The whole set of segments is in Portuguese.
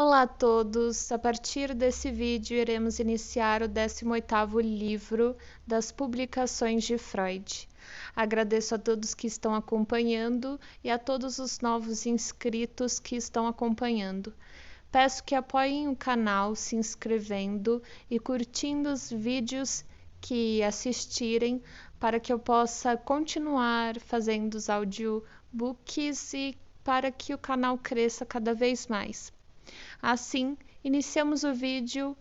Olá a todos! A partir desse vídeo iremos iniciar o 18º livro das publicações de Freud. Agradeço a todos que estão acompanhando e a todos os novos inscritos que estão acompanhando. Peço que apoiem o canal se inscrevendo e curtindo os vídeos que assistirem para que eu possa continuar fazendo os audiobooks e para que o canal cresça cada vez mais. Assim, iniciamos o vídeo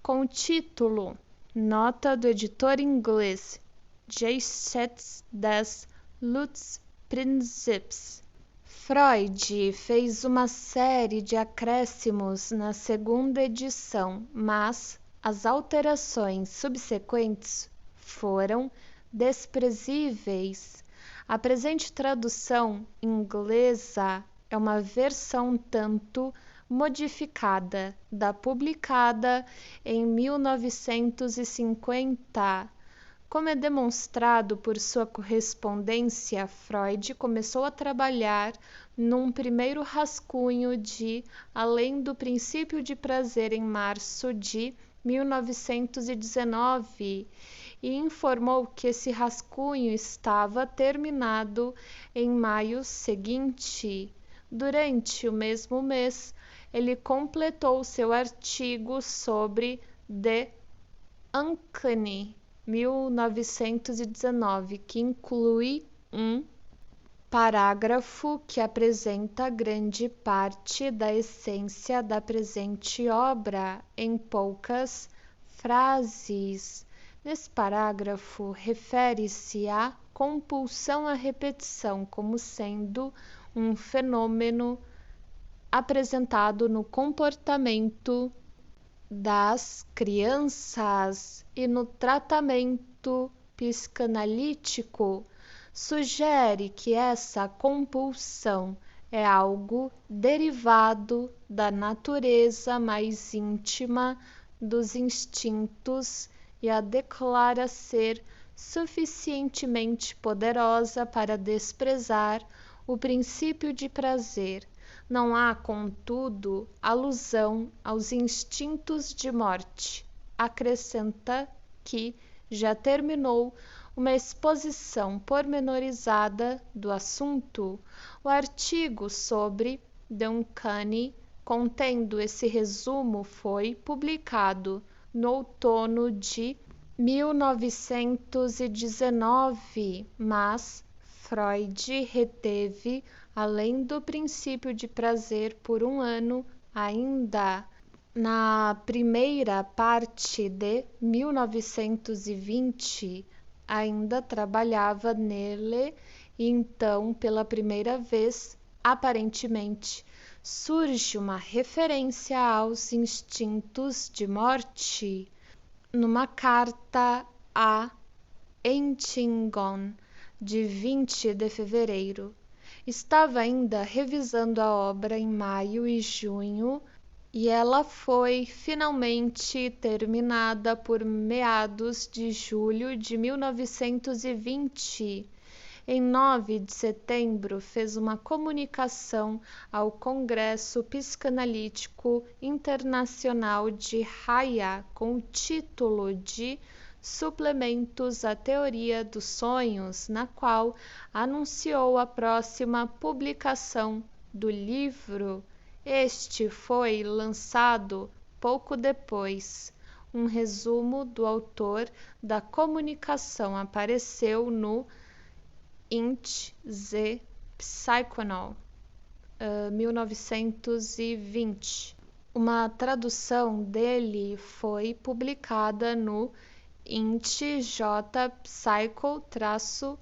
com o título Nota do editor inglês Gesetz des Lustprinzips. Freud fez uma série de acréscimos na segunda edição, mas as alterações subsequentes foram desprezíveis. A presente tradução inglesa é uma versão tanto modificada da publicada em 1950. Como é demonstrado por sua correspondência, Freud começou a trabalhar num primeiro rascunho de Além do Princípio de Prazer em março de 1919 e informou que esse rascunho estava terminado em maio seguinte. Durante o mesmo mês, ele completou seu artigo sobre The Uncanny, 1919, que inclui um parágrafo que apresenta grande parte da essência da presente obra em poucas frases. Nesse parágrafo, refere-se à compulsão à repetição como sendo um fenômeno apresentado no comportamento das crianças e no tratamento psicanalítico. Sugere que essa compulsão é algo derivado da natureza mais íntima dos instintos e a declara ser suficientemente poderosa para desprezar o princípio de prazer. Não há, contudo, alusão aos instintos de morte. Acrescenta que já terminou uma exposição pormenorizada do assunto. O artigo sobre The Uncanny, contendo esse resumo, foi publicado no outono de 1919, mas Freud reteve Além do Princípio de Prazer por um ano ainda. Na primeira parte de 1920, ainda trabalhava nele e então, pela primeira vez, aparentemente, surge uma referência aos instintos de morte. Numa carta a Entingon, de 20 de fevereiro, estava ainda revisando a obra em maio e junho e ela foi finalmente terminada por meados de julho de 1920. Em 9 de setembro, fez uma comunicação ao Congresso Psicanalítico Internacional de Haia com o título de Suplementos à Teoria dos Sonhos, na qual anunciou a próxima publicação do livro. Este foi lançado pouco depois. Um resumo do autor da comunicação apareceu no Int the Psychoanalyse, 1920. Uma tradução dele foi publicada no Int J Psycho-Anal.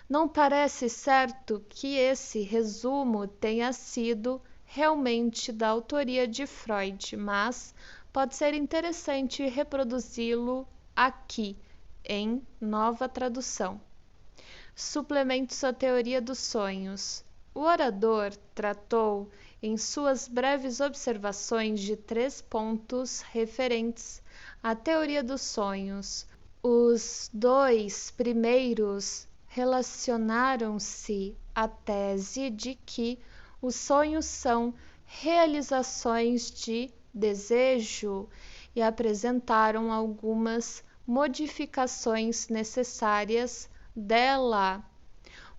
Não parece certo que esse resumo tenha sido realmente da autoria de Freud, mas pode ser interessante reproduzi-lo aqui, em nova tradução. Suplementos à Teoria dos Sonhos. O orador tratou em suas breves observações de 3 pontos referentes à teoria dos sonhos. Os 2 primeiros relacionaram-se à tese de que os sonhos são realizações de desejo e apresentaram algumas modificações necessárias dela.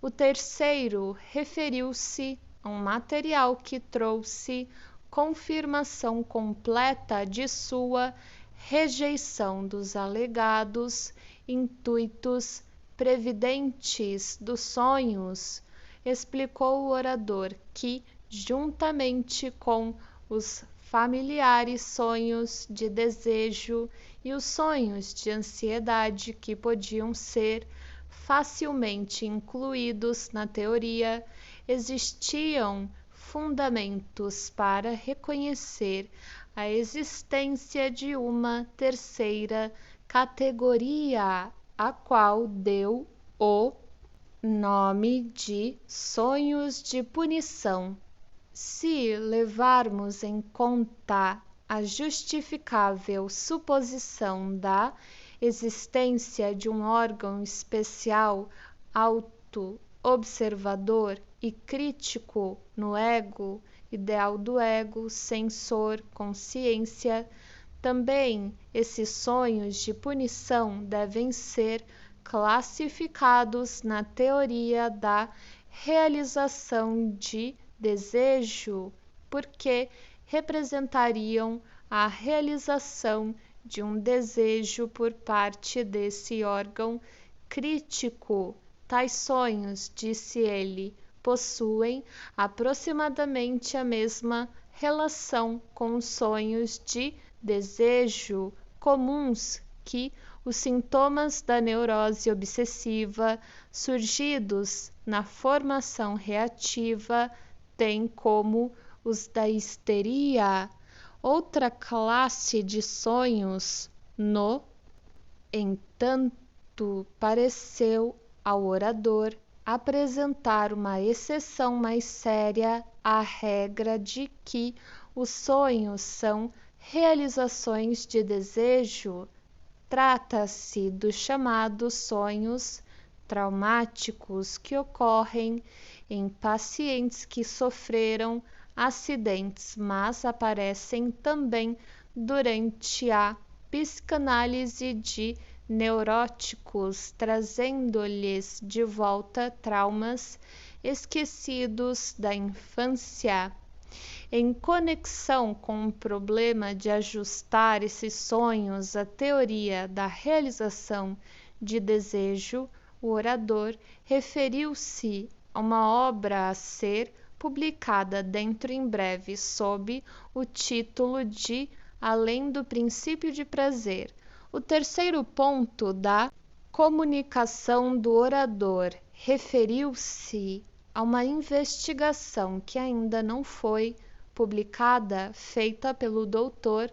O terceiro referiu-se a um material que trouxe confirmação completa de sua rejeição dos alegados intuitos previdentes dos sonhos. Explicou o orador que, juntamente com os familiares sonhos de desejo e os sonhos de ansiedade que podiam ser facilmente incluídos na teoria, existiam fundamentos para reconhecer a existência de uma terceira categoria, a qual deu o nome de sonhos de punição. Se levarmos em conta a justificável suposição da existência de um órgão especial auto-observador e crítico no ego, ideal do ego, sensor, consciência, também esses sonhos de punição devem ser classificados na teoria da realização de desejo, porque representariam a realização de um desejo por parte desse órgão crítico. Tais sonhos, disse ele, possuem aproximadamente a mesma relação com os sonhos de desejo comuns que os sintomas da neurose obsessiva surgidos na formação reativa têm, como os da histeria. Outra classe de sonhos, no entanto, pareceu ao orador apresentar uma exceção mais séria à regra de que os sonhos são realizações de desejo. Trata-se dos chamados sonhos traumáticos que ocorrem em pacientes que sofreram acidentes, mas aparecem também durante a psicanálise de neuróticos, trazendo-lhes de volta traumas esquecidos da infância. Em conexão com o problema de ajustar esses sonhos à teoria da realização de desejo, o orador referiu-se a uma obra a ser publicada dentro em breve sob o título de Além do Princípio de Prazer. O terceiro ponto da comunicação do orador referiu-se a uma investigação que ainda não foi publicada, feita pelo Dr.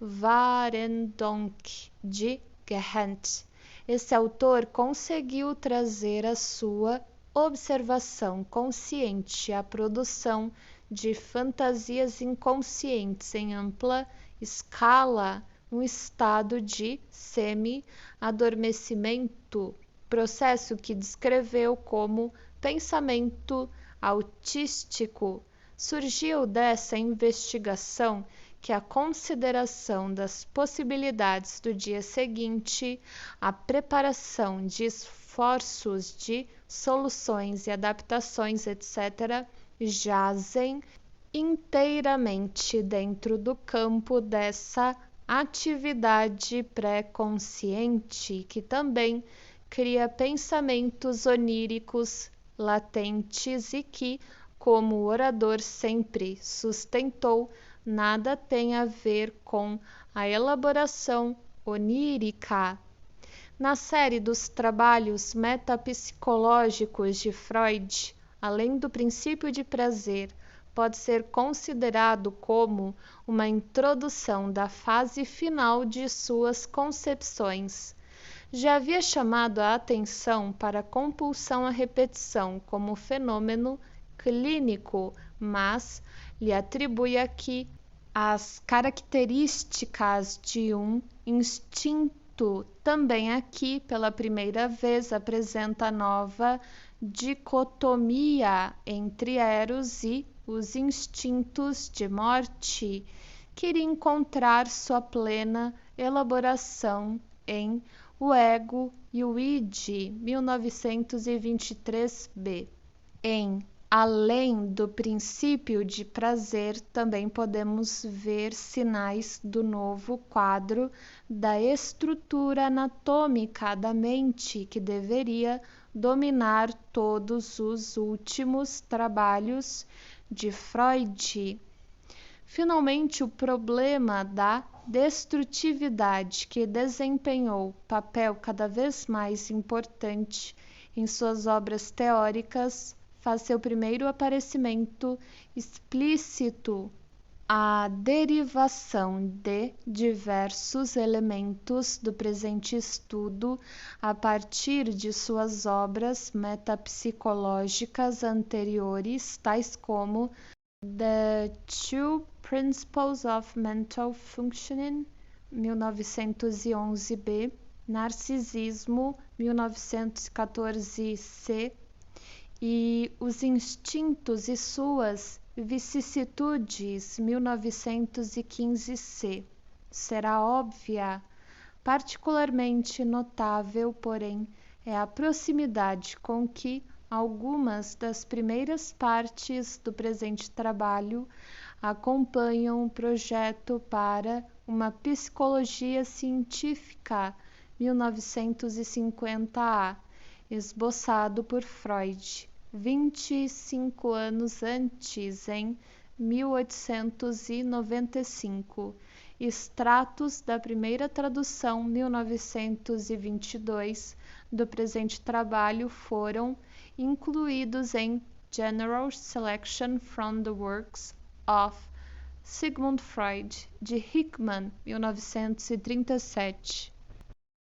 Warendonck de Ghent. Esse autor conseguiu trazer a sua observação consciente à produção de fantasias inconscientes em ampla escala, um estado de semi-adormecimento, processo que descreveu como pensamento autístico. Surgiu dessa investigação que a consideração das possibilidades do dia seguinte, a preparação de esforços de soluções e adaptações, etc., jazem inteiramente dentro do campo dessa atividade pré-consciente, que também cria pensamentos oníricos latentes e que, como o orador sempre sustentou, nada tem a ver com a elaboração onírica. Na série dos trabalhos metapsicológicos de Freud, Além do Princípio de Prazer, pode ser considerado como uma introdução da fase final de suas concepções. Já havia chamado a atenção para a compulsão à repetição como fenômeno clínico, mas lhe atribui aqui as características de um instinto. Também aqui, pela primeira vez, apresenta a nova dicotomia entre eros e os instintos de morte, queria encontrar sua plena elaboração em O Ego e o Id, 1923b. Em Além do princípio de prazer, também podemos ver sinais do novo quadro da estrutura anatômica da mente que deveria dominar todos os últimos trabalhos de Freud. Finalmente, o problema da destrutividade, que desempenhou papel cada vez mais importante em suas obras teóricas, faz seu primeiro aparecimento explícito. A derivação de diversos elementos do presente estudo a partir de suas obras metapsicológicas anteriores, tais como The Two Principles of Mental Functioning, 1911b, Narcisismo, 1914c, e Os Instintos e Suas Vicissitudes, 1915c. Será óbvia. Particularmente notável, porém, é a proximidade com que algumas das primeiras partes do presente trabalho acompanham o projeto para uma psicologia científica, 1950a, esboçado por Freud 25 anos antes, em 1895. Extratos da primeira tradução, 1922, do presente trabalho foram incluídos em General Selection from the Works of Sigmund Freud, de Hickman, 1937.